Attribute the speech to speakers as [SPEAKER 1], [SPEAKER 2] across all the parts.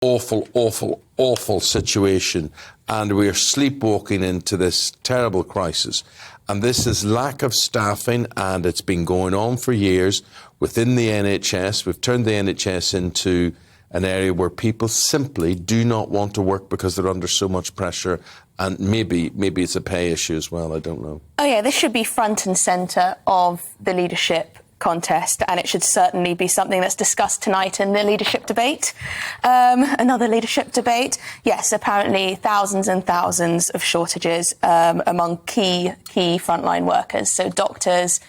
[SPEAKER 1] awful, awful, awful situation, and we are sleepwalking into this terrible crisis. And this is lack of staffing, and it's been going on for years within the NHS. We've turned the NHS into an area where people simply do not want to work because they're under so much pressure, and maybe it's a pay issue as well, I don't know.
[SPEAKER 2] Oh yeah, this should be front and centre of the leadership contest, and it should certainly be something that's discussed tonight in the leadership debate. Another leadership debate. Yes, apparently thousands and thousands of shortages among key frontline workers, so doctors,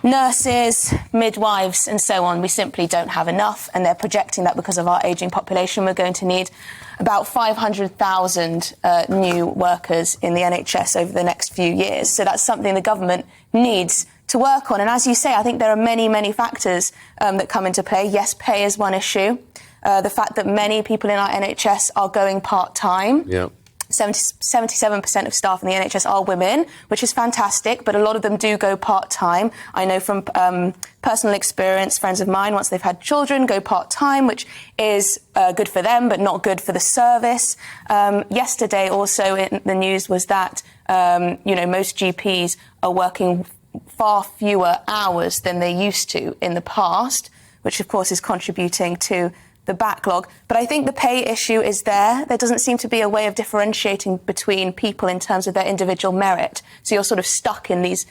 [SPEAKER 2] nurses, midwives and so on. We simply don't have enough, and they're projecting that because of our ageing population we're going to need about 500,000 new workers in the NHS over the next few years. So that's something the government needs to work on. And as you say, I think there are many factors that come into play. Yes, pay is one issue. The fact that many people in our NHS are going part-time.
[SPEAKER 1] Yeah.
[SPEAKER 2] 77% of staff in the NHS are women, which is fantastic, but a lot of them do go part-time. I know from personal experience, friends of mine, once they've had children, go part-time, which is good for them, but not good for the service. Yesterday, also in the news, was that, most GPs are working far fewer hours than they used to in the past, which, of course, is contributing to the backlog. But I think the pay issue is there. There doesn't seem to be a way of differentiating between people in terms of their individual merit. So you're sort of stuck in these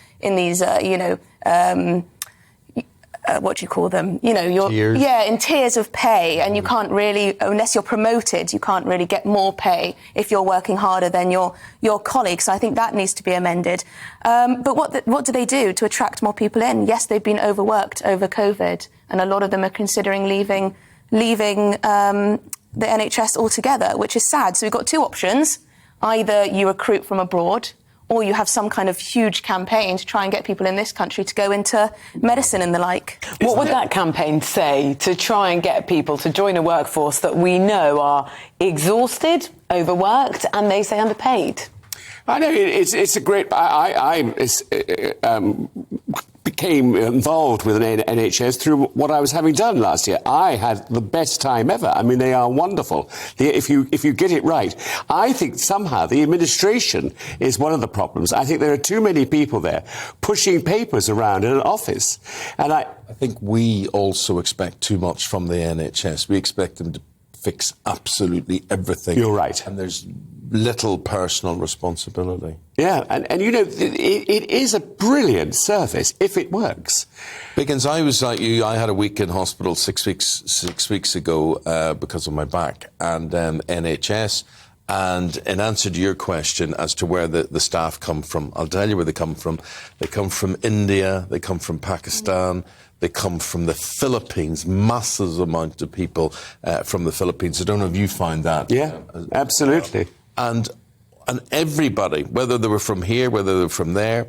[SPEAKER 2] what do you call them?
[SPEAKER 1] Tiers.
[SPEAKER 2] Yeah, in tiers of pay, and you can't really, unless you're promoted, you can't really get more pay if you're working harder than your colleagues. So I think that needs to be amended. But what do they do to attract more people in? Yes, they've been overworked over COVID, and a lot of them are considering leaving the NHS altogether, which is sad. So we've got two options. Either you recruit from abroad, or you have some kind of huge campaign to try and get people in this country to go into medicine and the like.
[SPEAKER 3] What would that campaign say to try and get people to join a workforce that we know are exhausted, overworked, and they say underpaid?
[SPEAKER 4] I know it's a great. I became involved with an NHS through what I was having done last year. I had the best time ever. I mean, they are wonderful. If you get it right, I think somehow the administration is one of the problems. I think there are too many people there pushing papers around in an office, and I
[SPEAKER 1] think we also expect too much from the NHS. We expect them to fix absolutely everything.
[SPEAKER 4] You're right,
[SPEAKER 1] and there's little personal responsibility.
[SPEAKER 4] Yeah, and it is a brilliant service if it works.
[SPEAKER 1] Biggins, I was like you. I had a week in hospital 6 weeks ago because of my back, and NHS. And in answer to your question as to where the staff come from, I'll tell you where they come from. They come from India, they come from Pakistan, they come from the Philippines, massive amount of people from the Philippines. I don't know if you find that.
[SPEAKER 4] Yeah, absolutely.
[SPEAKER 1] And everybody, whether they were from here, whether they were from there,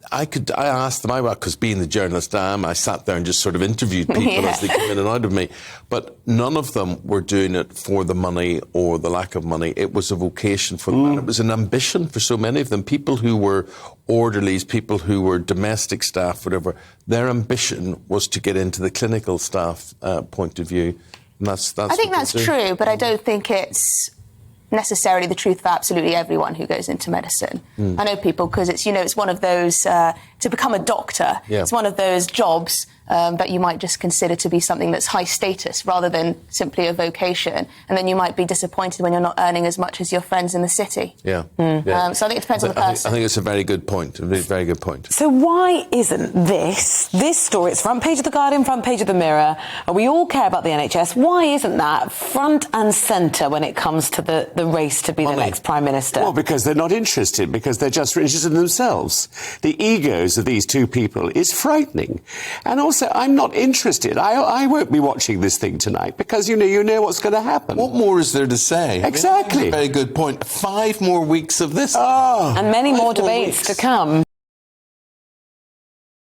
[SPEAKER 1] I asked them, because being the journalist I am, I sat there and just sort of interviewed people as they came in and out of me. But none of them were doing it for the money or the lack of money. It was a vocation for them. And it was an ambition for so many of them. People who were orderlies, people who were domestic staff, whatever, their ambition was to get into the clinical staff point of view. And that's
[SPEAKER 2] I think that's true, but I don't think it's necessarily the truth for absolutely everyone who goes into medicine. I know people, because it's one of those, to become a doctor, it's one of those jobs that you might just consider to be something that's high status rather than simply a vocation. And then you might be disappointed when you're not earning as much as your friends in the city.
[SPEAKER 1] Yeah.
[SPEAKER 2] So I think it depends on the person.
[SPEAKER 1] I think it's a very good point, a very good point.
[SPEAKER 3] So why isn't this story, it's front page of The Guardian, front page of The Mirror, and we all care about the NHS, why isn't that front and centre when it comes to the race to be the next Prime Minister?
[SPEAKER 4] Well, because they're not interested, because they're just interested in themselves. The egos of these two people is frightening. And also, I'm not interested. I won't be watching this thing tonight because, you know what's going to happen.
[SPEAKER 1] What more is there to say?
[SPEAKER 4] Exactly.
[SPEAKER 1] Very good point. 5 more weeks of this.
[SPEAKER 3] And many more debates to come.